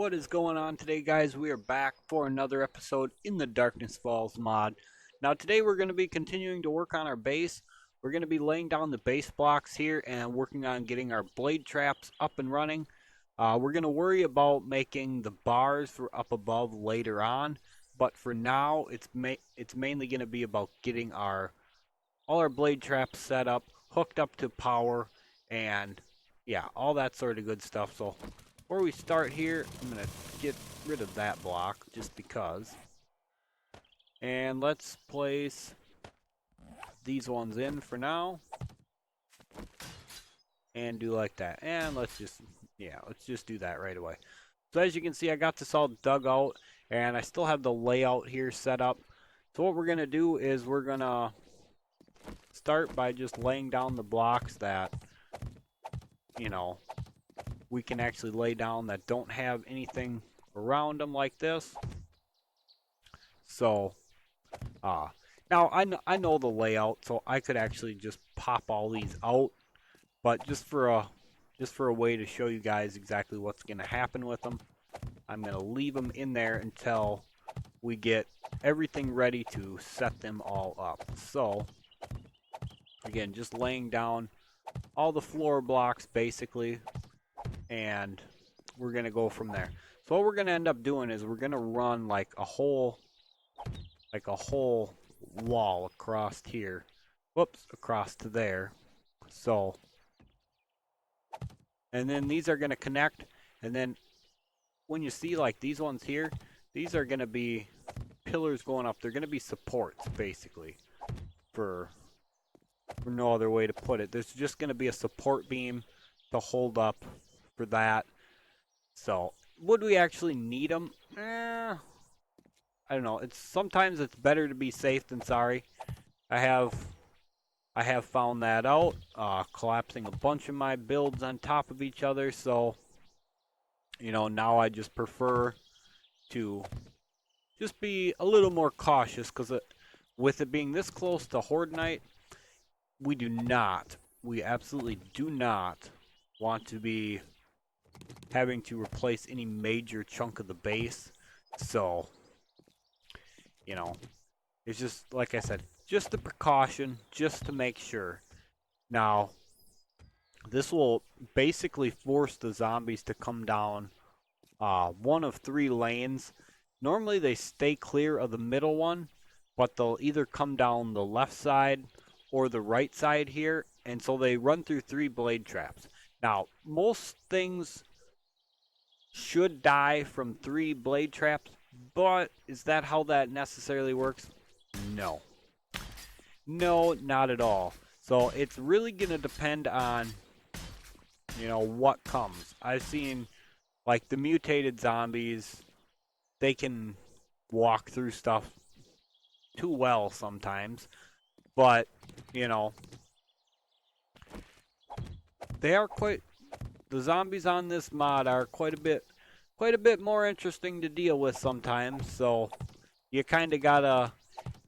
What is going on today, guys? We are back for another episode in the Darkness Falls mod. Now today we're going to be continuing to work on our base. We're going to be laying down the base blocks here and working on getting our blade traps up and running. We're going to worry about making the bars for up above later on, but for now it's mainly going to be about getting all our blade traps set up, hooked up to power, and yeah, all that sort of good stuff. So before we start here, I'm going to get rid of that block just because. And let's place these ones in for now. And do like that. And let's just do that right away. So as you can see, I got this all dug out. And I still have the layout here set up. So what we're going to do is we're going to start by just laying down the blocks that, we can actually lay down that don't have anything around them like this. So, now I know the layout, so I could actually just pop all these out, but just for a way to show you guys exactly what's going to happen with them, I'm going to leave them in there until we get everything ready to set them all up. So, again, just laying down all the floor blocks basically, and we're going to go from there. So what we're going to end up doing is we're going to run like a whole wall across here. Whoops, across to there. So, and then these are going to connect, and then when you see like these ones here, these are going to be pillars going up. They're going to be supports basically, for no other way to put it. There's just going to be a support beam to hold up for that. So, would we actually need them? I don't know. Sometimes it's better to be safe than sorry. I have found that out, collapsing a bunch of my builds on top of each other. So, now I just prefer to just be a little more cautious, because with it being this close to Horde Night, we absolutely do not want to be having to replace any major chunk of the base. So, it's just, like I said, just a precaution, just to make sure. Now, this will basically force the zombies to come down one of three lanes. Normally they stay clear of the middle one, but they'll either come down the left side or the right side here, and so they run through three blade traps. Now, most things should die from three blade traps, but is that how that necessarily works? No. No, not at all. So it's really going to depend on, what comes. I've seen, like, the mutated zombies, they can walk through stuff too well sometimes. But, they are the zombies on this mod are quite a bit more interesting to deal with sometimes. So you kind of gotta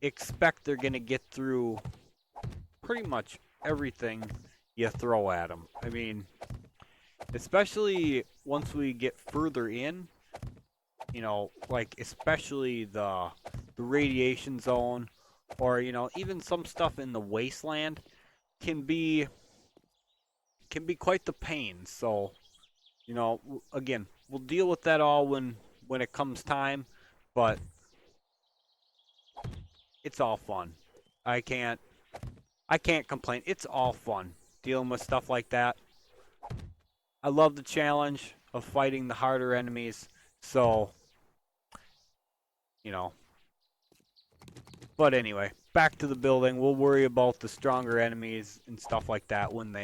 expect they're gonna get through pretty much everything you throw at them. I mean, especially once we get further in, like especially the radiation zone, or even some stuff in the wasteland can be quite the pain. So, again, we'll deal with that all when it comes time, but it's all fun. I can't complain. It's all fun dealing with stuff like that. I love the challenge of fighting the harder enemies. So, but anyway, back to the building. We'll worry about the stronger enemies and stuff like that when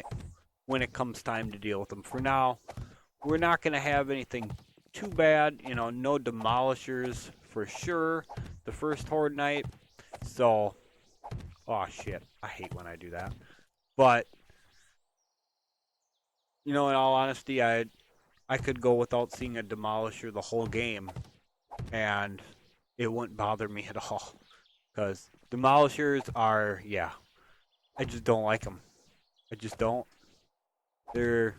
it comes time to deal with them. For now, we're not going to have anything too bad. No demolishers for sure the first Horde night. So, oh shit, I hate when I do that. But, in all honesty, I could go without seeing a demolisher the whole game, and it wouldn't bother me at all. Because demolishers are, I just don't like them. I just don't. They're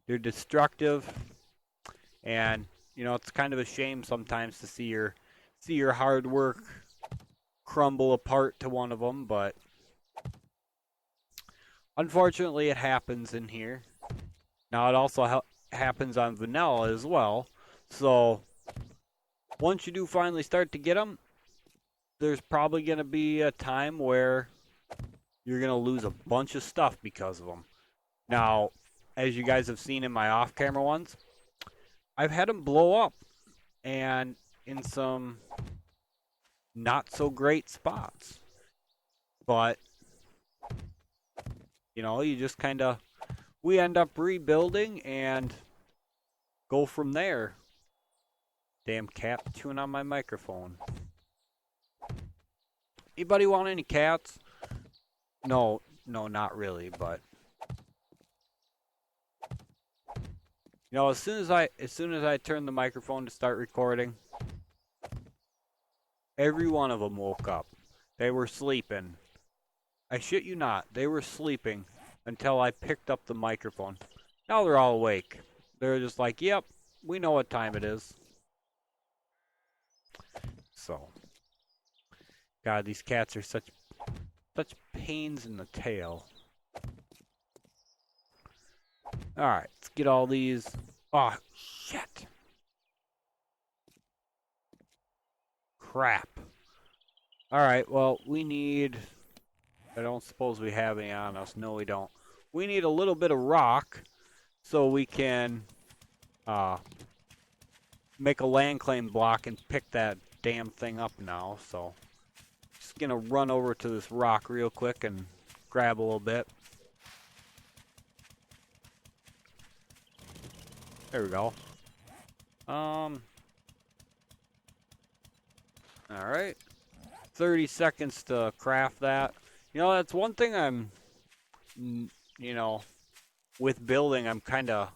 destructive, and you know, it's kind of a shame sometimes to see your hard work crumble apart to one of them, but unfortunately it happens in here. Now it also happens on vanilla as well. So once you do finally start to get them, there's probably going to be a time where you're going to lose a bunch of stuff because of them. Now, as you guys have seen in my off-camera ones, I've had them blow up and in some not so great spots. But, you know, you just kind of, we end up rebuilding and go from there. Damn cat chewing on my microphone. Anybody want any cats? No, not really, but you know, as soon as I turned the microphone to start recording, every one of them woke up. They were sleeping. I shit you not, they were sleeping until I picked up the microphone. Now they're all awake. They're just like, "Yep, we know what time it is." So, God, these cats are such pains in the tail. Alright, let's get all these. Oh, shit. Crap. Alright, well, we need. I don't suppose we have any on us. No, we don't. We need a little bit of rock so we can make a land claim block and pick that damn thing up now. So, just gonna run over to this rock real quick and grab a little bit. There we go. Alright. 30 seconds to craft that. You know, that's one thing I'm, you know, with building, I'm kind of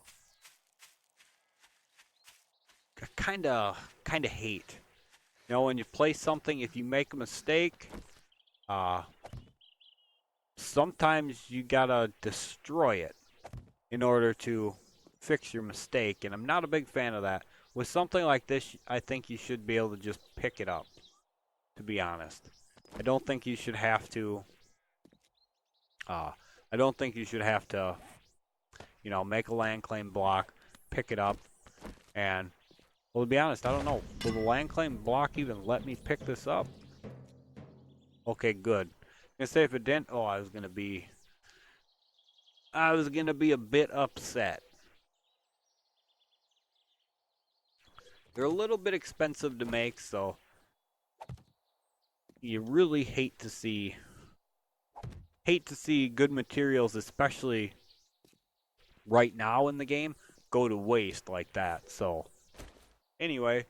hate. You know, when you play something, if you make a mistake, sometimes you gotta destroy it in order to fix your mistake, and I'm not a big fan of that. With something like this, I think you should be able to just pick it up, to be honest. I don't think you should have to, you know, make a land claim block, pick it up, and, well, to be honest, I don't know. Will the land claim block even let me pick this up? Okay, good. I'm gonna say if it didn't, oh, I was gonna be a bit upset. They're a little bit expensive to make, so you really hate to see good materials, especially right now in the game, go to waste like that. So anyway,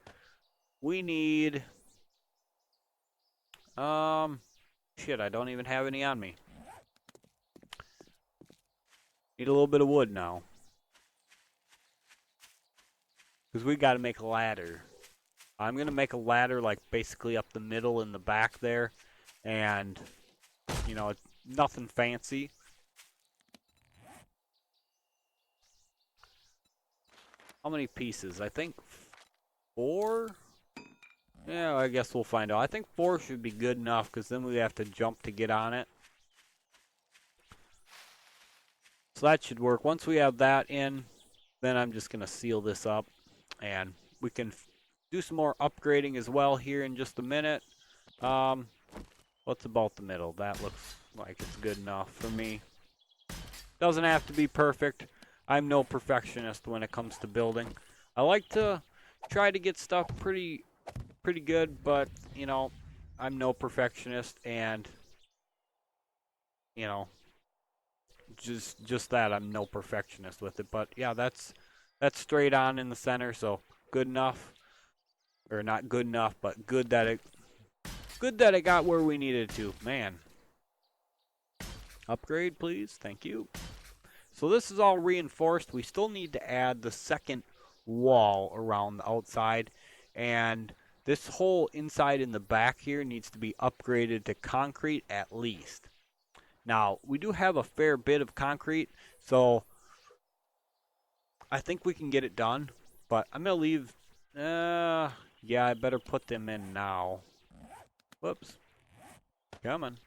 we need shit, I don't even have any on me. Need a little bit of wood now. Because we got to make a ladder. I'm going to make a ladder like basically up the middle in the back there. And, you know, it's nothing fancy. How many pieces? I think 4? Yeah, I guess we'll find out. I think 4 should be good enough because then we have to jump to get on it. So that should work. Once we have that in, then I'm just going to seal this up. And we can do some more upgrading as well here in just a minute. What's about the middle? That looks like it's good enough for me. Doesn't have to be perfect. I'm no perfectionist when it comes to building. I like to try to get stuff pretty good, but, you know, I'm no perfectionist, and, you know, just that, I'm no perfectionist with it. But yeah, that's straight on in the center, so good enough. Or not good enough, but good that it got where we needed to. Man. Upgrade, please. Thank you. So this is all reinforced. We still need to add the second wall around the outside, and this whole inside in the back here needs to be upgraded to concrete at least. Now, we do have a fair bit of concrete, so I think we can get it done, but I'm going to leave Yeah, I better put them in now. Whoops. Come on.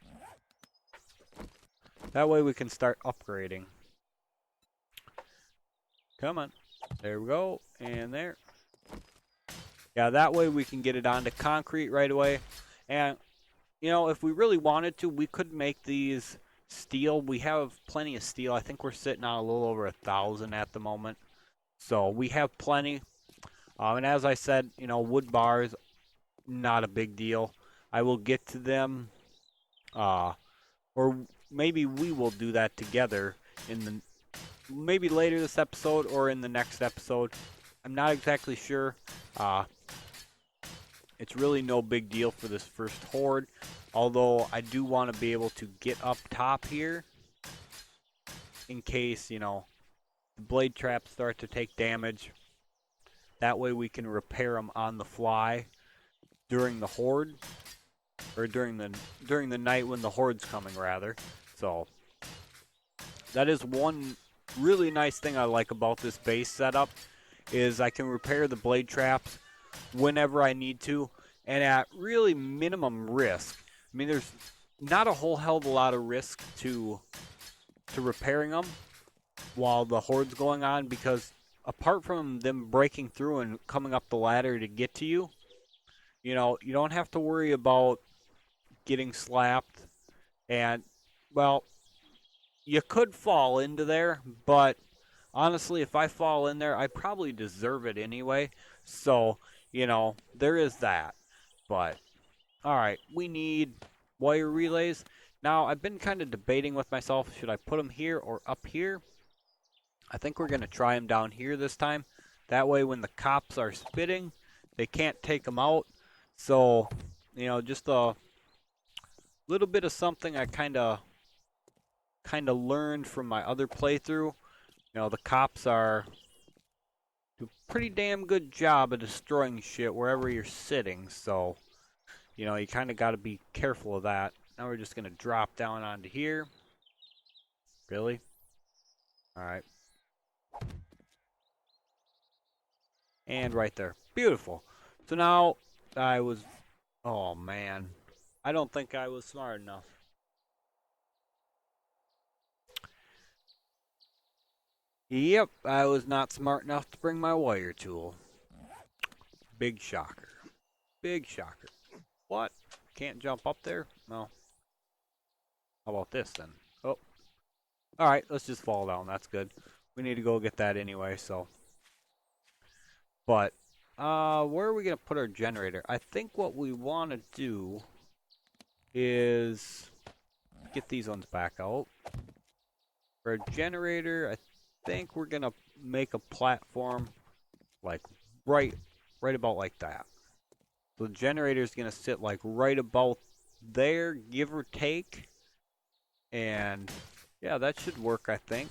That way we can start upgrading. Come on. There we go. And there. Yeah, that way we can get it onto concrete right away. And, you know, if we really wanted to, we could make these steel. We have plenty of steel. I think we're sitting on a little over 1,000 at the moment. So we have plenty. And as I said, you know, wood bars, not a big deal. I will get to them. Or maybe we will do that together in the maybe later this episode or in the next episode. I'm not exactly sure. It's really no big deal for this first horde, although I do want to be able to get up top here in case, you know, the blade traps start to take damage. That way we can repair them on the fly during the horde, or during the night when the horde's coming, rather. So that is one really nice thing I like about this base setup, is I can repair the blade traps whenever I need to, and at really minimum risk. I mean, there's not a whole hell of a lot of risk to repairing them while the horde's going on, because apart from them breaking through and coming up the ladder to get to you, you know, you don't have to worry about getting slapped. And, well, you could fall into there, but honestly, if I fall in there, I probably deserve it anyway. So, you know, there is that. But, alright, we need wire relays. Now, I've been kind of debating with myself, should I put them here or up here? I think we're going to try them down here this time. That way, when the cops are spitting, they can't take them out. So, you know, just a little bit of something I kind of learned from my other playthrough. You know, the cops do a pretty damn good job of destroying shit wherever you're sitting, so, you know, you kind of got to be careful of that. Now we're just going to drop down onto here. Really? Alright. And right there. Beautiful. So now, oh man. I don't think I was smart enough. Yep, I was not smart enough to bring my wire tool. Big shocker. Big shocker. What? Can't jump up there? No. How about this then? Oh. Alright, let's just fall down. That's good. We need to go get that anyway, so. But, where are we going to put our generator? I think what we want to do is get these ones back out. For a generator, I think we're going to make a platform like right about like that. So the generator is going to sit like right about there, give or take. And yeah, that should work, I think.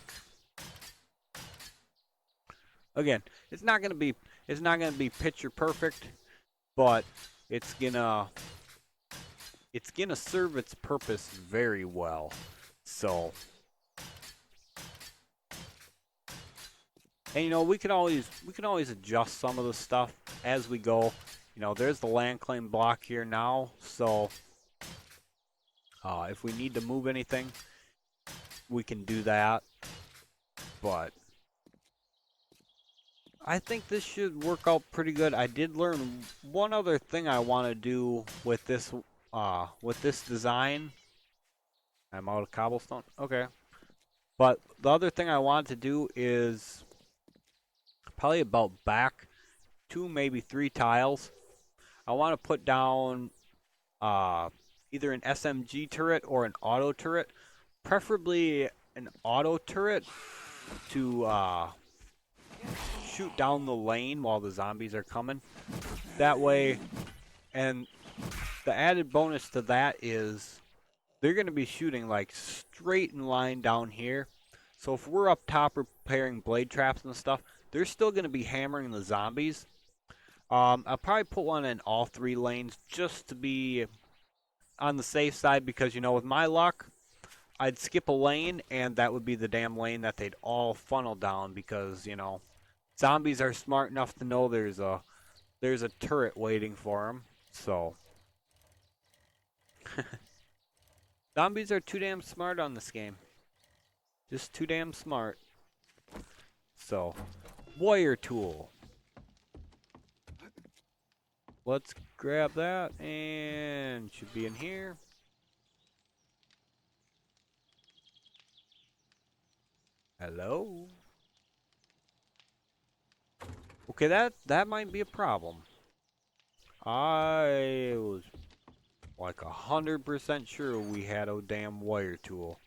Again, it's not going to be picture perfect, but it's going to serve its purpose very well. So, and you know, we can always adjust some of the stuff as we go. You know, there's the land claim block here now, so if we need to move anything, we can do that. But I think this should work out pretty good. I did learn one other thing I want to do with this design. I'm out of cobblestone. Okay. But the other thing I want to do is probably about back 2, maybe 3 tiles. I want to put down either an SMG turret or an auto turret. Preferably an auto turret to shoot down the lane while the zombies are coming. That way, and the added bonus to that is they're going to be shooting like straight in line down here. So if we're up top repairing blade traps and stuff, they're still going to be hammering the zombies. I'll probably put one in all 3 lanes just to be on the safe side, because, you know, with my luck, I'd skip a lane and that would be the damn lane that they'd all funnel down, because, you know, zombies are smart enough to know there's a there's a turret waiting for him. So zombies are too damn smart on this game. Just too damn smart. So warrior tool. Let's grab that and should be in here. Hello. Okay, that might be a problem. I was like 100% sure we had a damn wire tool.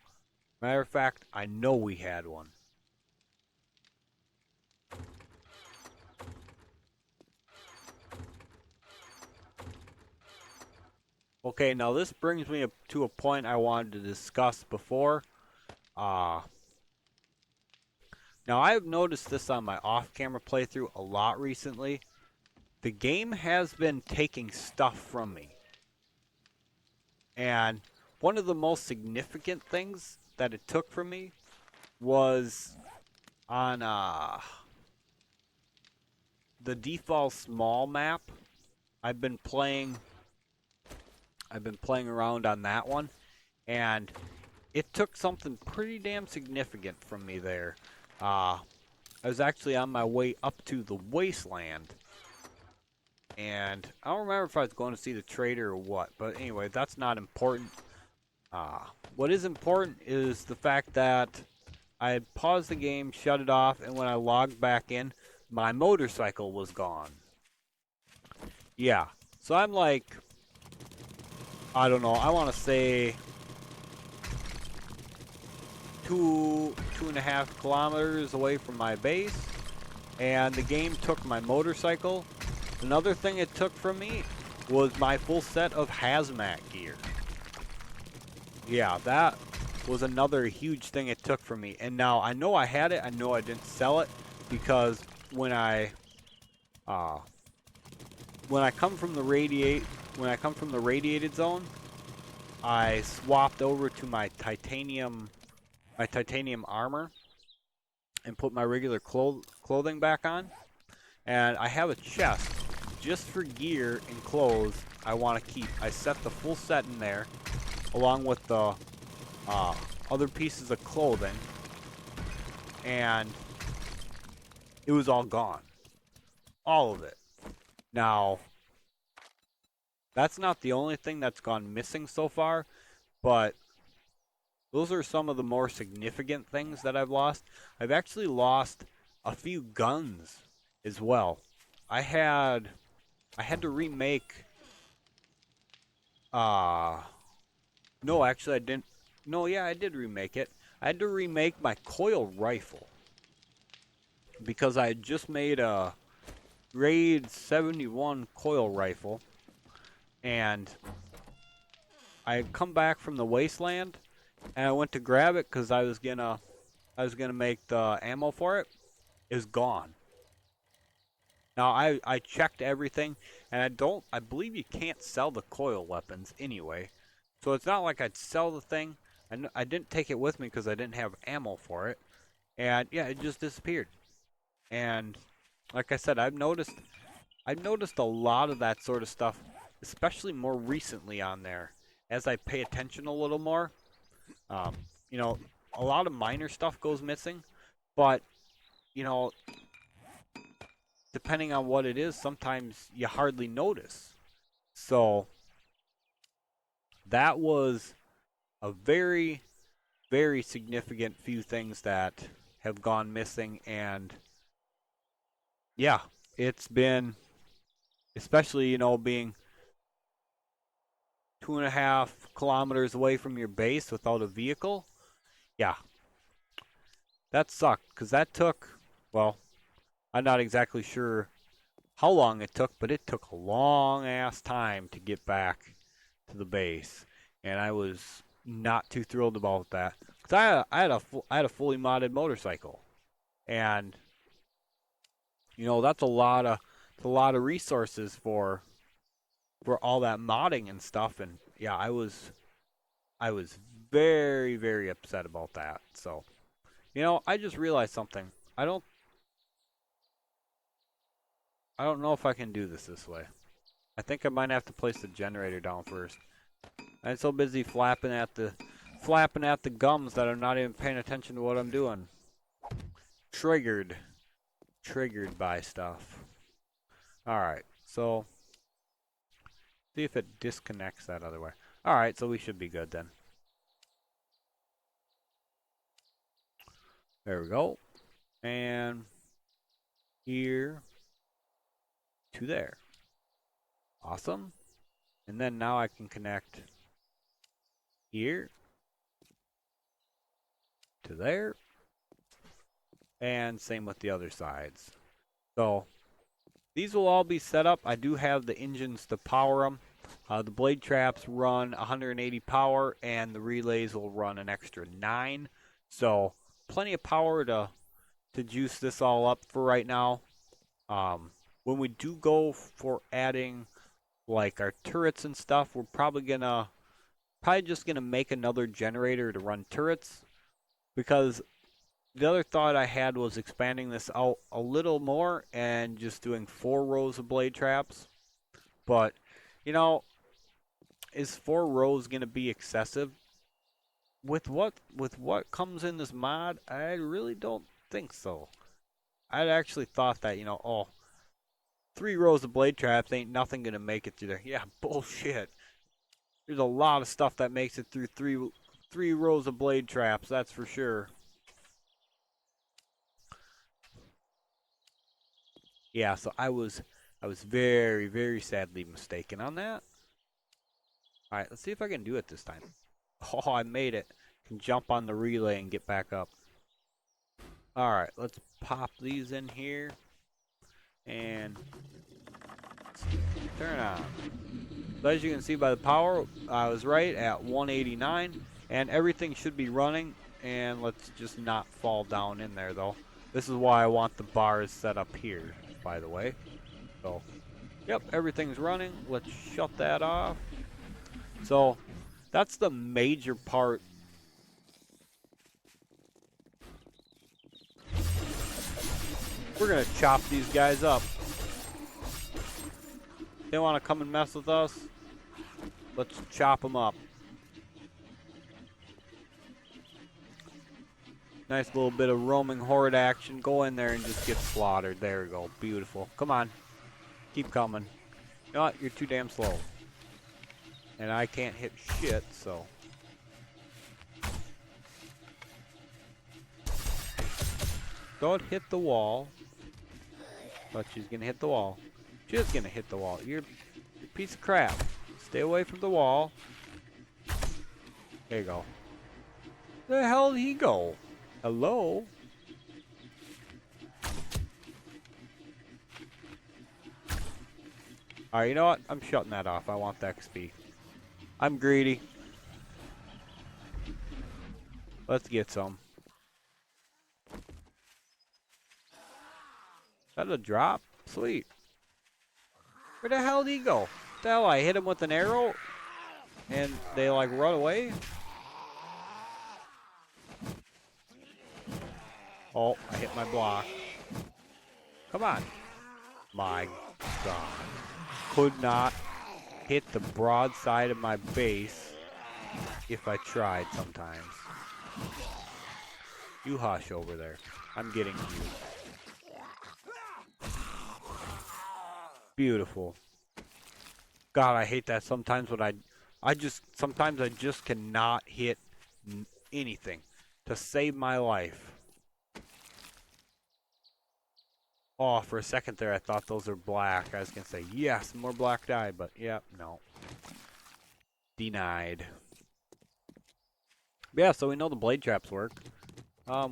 Matter of fact, I know we had one. Okay, now this brings me to a point I wanted to discuss before. Uh, Now I've noticed this on my off-camera playthrough a lot recently. The game has been taking stuff from me. And one of the most significant things that it took from me was on the default small map. I've been playing around on that one, and it took something pretty damn significant from me there. I was actually on my way up to the wasteland, and I don't remember if I was going to see the trader or what, but anyway, that's not important. What is important is the fact that I had paused the game, shut it off, and when I logged back in, my motorcycle was gone. Yeah, so I'm like, I don't know, I want to say 2.5 kilometers away from my base, and the game took my motorcycle. Another thing it took from me was my full set of hazmat gear. Yeah, that was another huge thing it took from me. And now I know I had it. I know I didn't sell it because uh, when I come from the radiated zone, I swapped over to my titanium armor and put my regular clothing back on. And I have a chest just for gear and clothes I want to keep. I set the full set in there along with the other pieces of clothing, and it was all gone. All of it. Now, that's not the only thing that's gone missing so far, but those are some of the more significant things that I've lost. I've actually lost a few guns as well. I had to remake uh no, actually I didn't. No, yeah, I did remake it. I had to remake my coil rifle because I had just made a grade 71 coil rifle, and I had come back from the wasteland, and I went to grab it because I was gonna make the ammo for it. It was gone. Now I checked everything, and I believe you can't sell the coil weapons anyway, so it's not like I'd sell the thing. I didn't take it with me because I didn't have ammo for it, and yeah, it just disappeared. And like I said, I've noticed a lot of that sort of stuff, especially more recently on there, as I pay attention a little more. Um, you know, a lot of minor stuff goes missing, but you know, depending on what it is, sometimes you hardly notice. So that was a very, very significant few things that have gone missing, and yeah, it's been, especially being 2.5 kilometers away from your base without a vehicle. Yeah, that sucked because that took, well, I'm not exactly sure how long it took, but it took a long ass time to get back to the base, and I was not too thrilled about that because I had a fully modded motorcycle, and that's a lot of resources for all that modding and stuff, and yeah, I was very, very upset about that. So I just realized something. I don't I don't know if I can do this way. I think I might have to place the generator down first. I'm so busy flapping at the gums that I'm not even paying attention to what I'm doing. Triggered by stuff. Alright, so see if it disconnects that other way. Alright, so we should be good then. There we go. And here to there. Awesome. And then now I can connect here to there. And same with the other sides. So these will all be set up. I do have the engines to power them. The blade traps run 180 power and the relays will run an extra 9. So plenty of power to juice this all up for right now. When we do go for adding like our turrets and stuff, we're probably just gonna make another generator to run turrets, because the other thought I had was expanding this out a little more and just doing 4 rows of blade traps. But, you know, is 4 rows going to be excessive? With what comes in this mod, I really don't think so. I'd actually thought that, 3 rows of blade traps ain't nothing going to make it through there. Yeah, bullshit. There's a lot of stuff that makes it through three rows of blade traps, that's for sure. Yeah, so I was very, very sadly mistaken on that. Alright, let's see if I can do it this time. Oh, I made it. Can jump on the relay and get back up. Alright, let's pop these in here. And turn on. So as you can see by the power, I was right at 189. And everything should be running. And let's just not fall down in there though. This is why I want the bars set up here, by the way. So, yep, everything's running. Let's shut that off. So, that's the major part. We're going to chop these guys up. They want to come and mess with us? Let's chop them up. Nice little bit of roaming horde action. Go in there and just get slaughtered. There we go. Beautiful. Come on. Keep coming. You know what? You're too damn slow. And I can't hit shit, so. Don't hit the wall. But she's gonna hit the wall. She's gonna hit the wall. You're a piece of crap. Stay away from the wall. There you go. Where the hell did he go? Hello? Alright, you know what? I'm shutting that off. I want the XP. I'm greedy. Let's get some. Is that a drop? Sweet. Where the hell did he go? What the hell? I hit him with an arrow? And they like run away? Oh, I hit my block. Come on. My God. Could not hit the broad side of my base if I tried sometimes. You hush over there. I'm getting you. Beautiful. God, I hate that sometimes when sometimes I just cannot hit anything to save my life. Oh, for a second there, I thought those are black. I was going to say, yes, more black dye, but yeah, no. Denied. Yeah, so we know the blade traps work.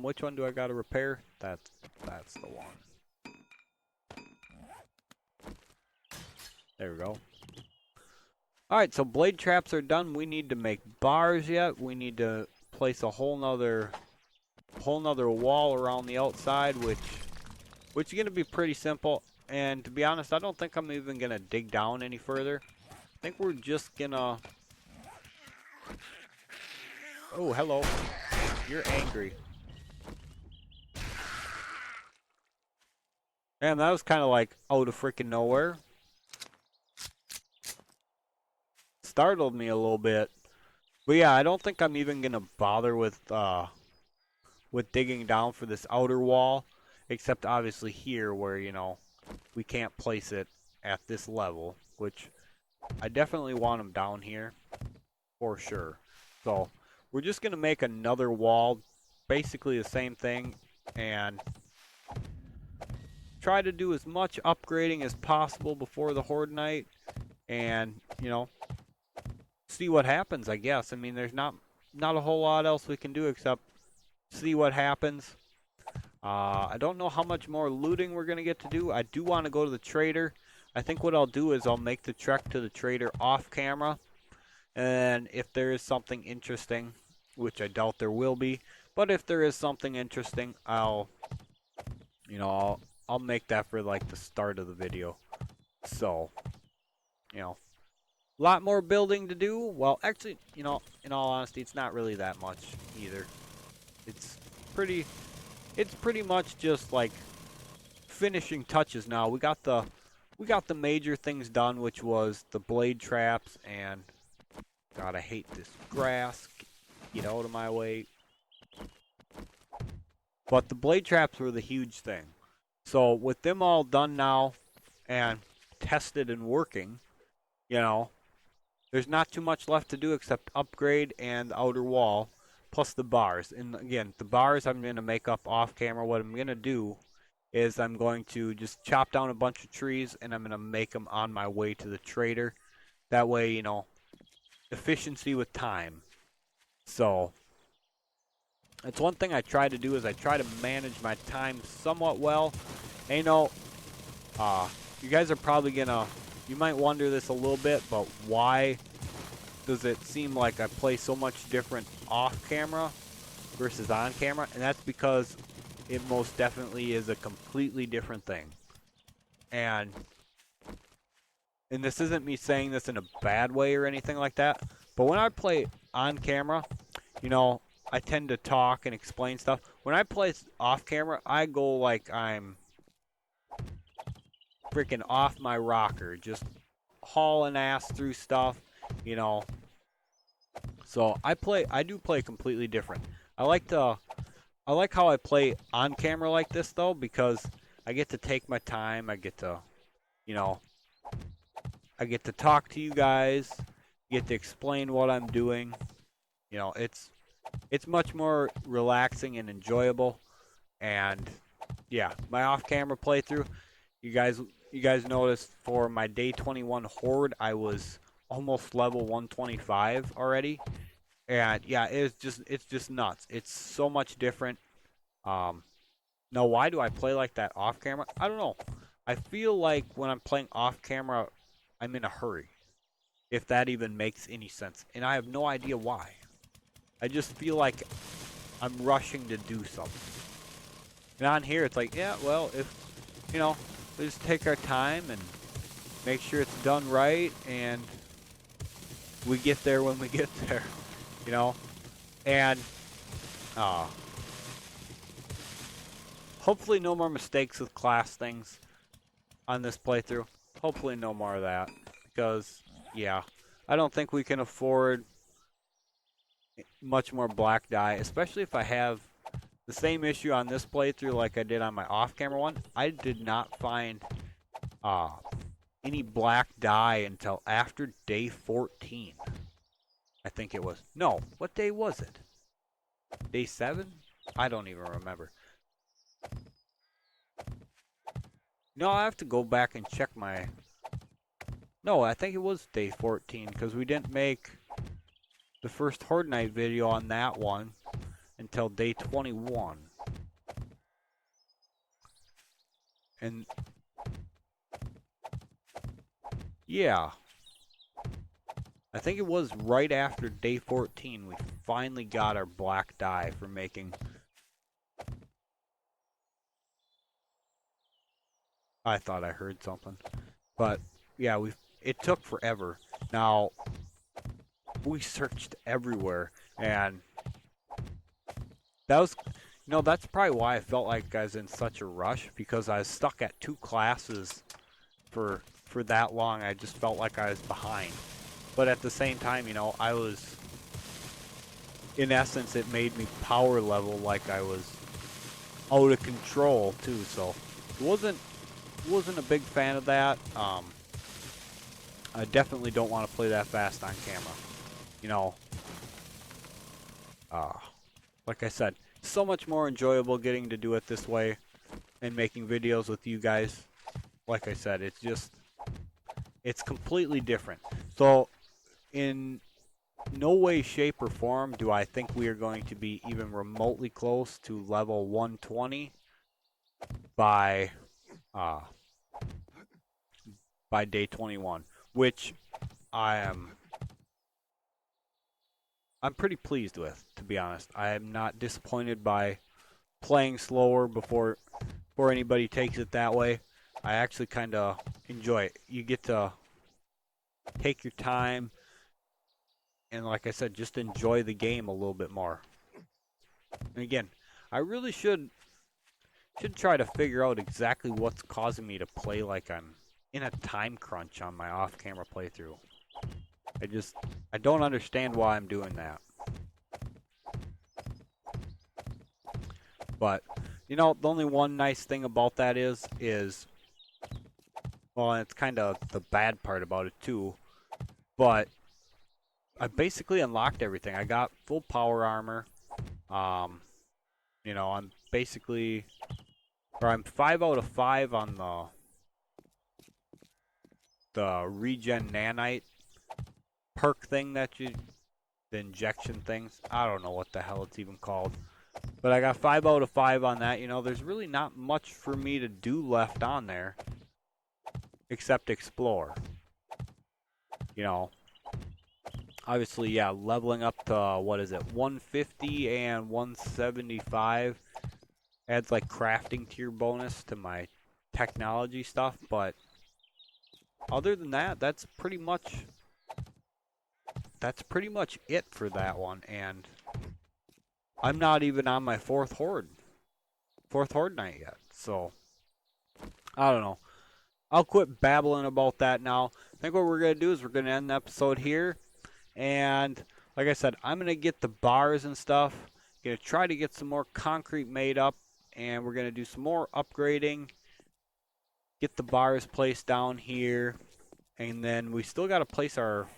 Which one do I got to repair? That's the one. There we go. Alright, so blade traps are done. We need to make bars yet. We need to place a whole nother wall around the outside, which is going to be pretty simple. And to be honest, I don't think I'm even going to dig down any further. I think we're just going to... Oh, hello. You're angry. And that was kind of like out of freaking nowhere. Startled me a little bit. But yeah, I don't think I'm even gonna bother with digging down for this outer wall, except obviously here where, you know, we can't place it at this level, which I definitely want them down here for sure. So we're just gonna make another wall, basically the same thing, and try to do as much upgrading as possible before the Horde Night, and you know, see what happens. I guess. I mean, there's not a whole lot else we can do except see what happens. I don't know how much more looting we're gonna get to do. I do want to go to the trader. I think what I'll do is I'll make the trek to the trader off camera, and if there is something interesting, which I doubt there will be, but if there is something interesting, you know, I'll make that for like the start of the video. So, you know, a lot more building to do. Well, actually, you know, in all honesty, it's not really that much either. It's pretty, it's pretty much just like finishing touches now. We got the major things done, which was the blade traps and God, I hate this grass. Get out of my way. But the blade traps were the huge thing. So with them all done now and tested and working, you know, there's not too much left to do except upgrade and the outer wall, plus the bars. And again, the bars I'm going to make up off camera. What I'm going to do is I'm going to just chop down a bunch of trees and I'm going to make them on my way to the trader. That way, you know, efficiency with time. So that's one thing I try to do is I try to manage my time somewhat well. And, you know, you guys are probably gonna, you might wonder this a little bit, but why does it seem like I play so much different off camera versus on camera? And that's because it most definitely is a completely different thing. And this isn't me saying this in a bad way or anything like that, but when I play on camera, you know, I tend to talk and explain stuff. When I play off camera, I go like I'm freaking off my rocker, just hauling ass through stuff, you know. So I do play completely different. I like how I play on camera like this though, because I get to take my time. I get to, you know, I get to talk to you guys, get to explain what I'm doing. You know, it's much more relaxing and enjoyable. And yeah, my off-camera playthrough, you guys noticed for my day 21 horde, I was almost level 125 already. And yeah, it's just nuts. It's so much different. Um, Now why do I play like that off camera? I don't know. I feel like when I'm playing off camera, I'm in a hurry. If that even makes any sense. And I have no idea why. I just feel like I'm rushing to do something. And on here, it's like, yeah, well, if, you know, we just take our time and make sure it's done right, and we get there when we get there, you know? And, hopefully no more mistakes with class things on this playthrough. Hopefully no more of that, because, yeah, I don't think we can afford much more black dye, especially if I have the same issue on this playthrough like I did on my off-camera one. I did not find any black dye until after day 14. I think it was. No, what day was it? Day 7? I don't even remember. No, I have to go back and check my... No, I think it was day 14, because we didn't make the first Horde Night video on that one until day 21. And yeah, I think it was right after day 14 we finally got our black dye for making... I thought I heard something. But yeah, it took forever. Now, we searched everywhere, and that was, No, that's probably why I felt like I was in such a rush, because I was stuck at 2 classes for that long. I just felt like I was behind. But at the same time, I was, in essence, it made me power level like I was out of control too. So wasn't a big fan of that. I definitely don't want to play that fast on camera. You know, uh, like I said, so much more enjoyable getting to do it this way and making videos with you guys. Like I said, it's completely different. So in no way, shape, or form do I think we are going to be even remotely close to level 120 by uh, by day 21, which I am I'm pretty pleased with, to be honest. I am not disappointed by playing slower before anybody takes it that way. I actually kind of enjoy it. You get to take your time and, like I said, just enjoy the game a little bit more. And again, I really should try to figure out exactly what's causing me to play like I'm in a time crunch on my off-camera playthrough. I don't understand why I'm doing that. But, the only one nice thing about that is, well, it's kind of the bad part about it too, but I basically unlocked everything. I got full power armor. Um, I'm basically, or I'm 5 out of 5 on the regen nanite perk thing the injection things. I don't know what the hell it's even called. But I got 5 out of 5 on that. There's really not much for me to do left on there except explore. Obviously, yeah, leveling up to, 150 and 175 adds like crafting tier bonus to my technology stuff, but other than that, that's pretty much it for that one. And I'm not even on my fourth horde night yet, so I don't know. I'll quit babbling about that now. I think what we're going to do is we're going to end the episode here. And like I said, I'm going to get the bars and stuff. Going to try to get some more concrete made up. And we're going to do some more upgrading. Get the bars placed down here. And then we still got to place our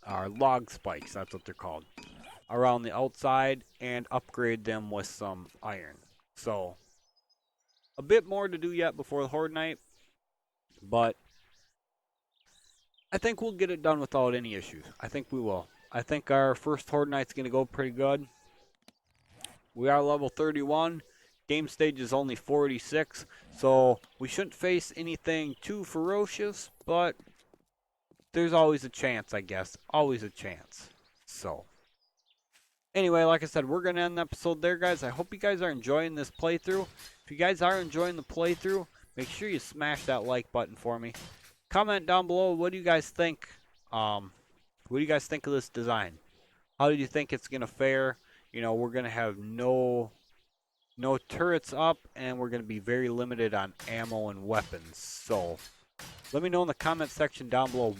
log spikes, that's what they're called, around the outside and upgrade them with some iron. So a bit more to do yet before the horde night, but I think we'll get it done without any issues. I think we will. I think our first horde night's going to go pretty good. We are level 31. Game stage is only 46, so we shouldn't face anything too ferocious, but there's always a chance, I guess. Always a chance. So anyway, like I said, we're going to end the episode there, guys. I hope you guys are enjoying this playthrough. If you guys are enjoying the playthrough, make sure you smash that like button for me. Comment down below, what do you guys think? What do you guys think of this design? How do you think it's going to fare? We're going to have no turrets up, and we're going to be very limited on ammo and weapons. So let me know in the comment section down below,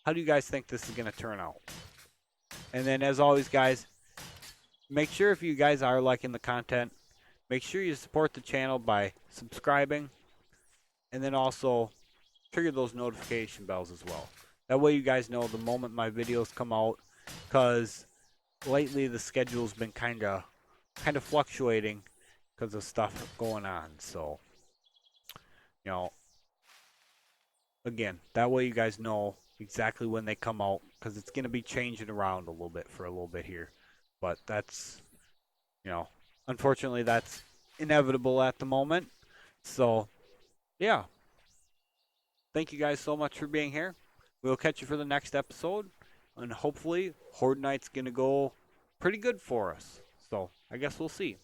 how do you guys think this is going to turn out? And then, as always, guys, make sure if you guys are liking the content, make sure you support the channel by subscribing, and then also trigger those notification bells as well. That way you guys know the moment my videos come out, because lately the schedule's been kind of fluctuating because of stuff going on. So, again, that way you guys know exactly when they come out, because it's going to be changing around a little bit for a little bit here. But that's, unfortunately that's inevitable at the moment. So, yeah. Thank you guys so much for being here. We'll catch you for the next episode. And hopefully, Horde Night's going to go pretty good for us. So, I guess we'll see.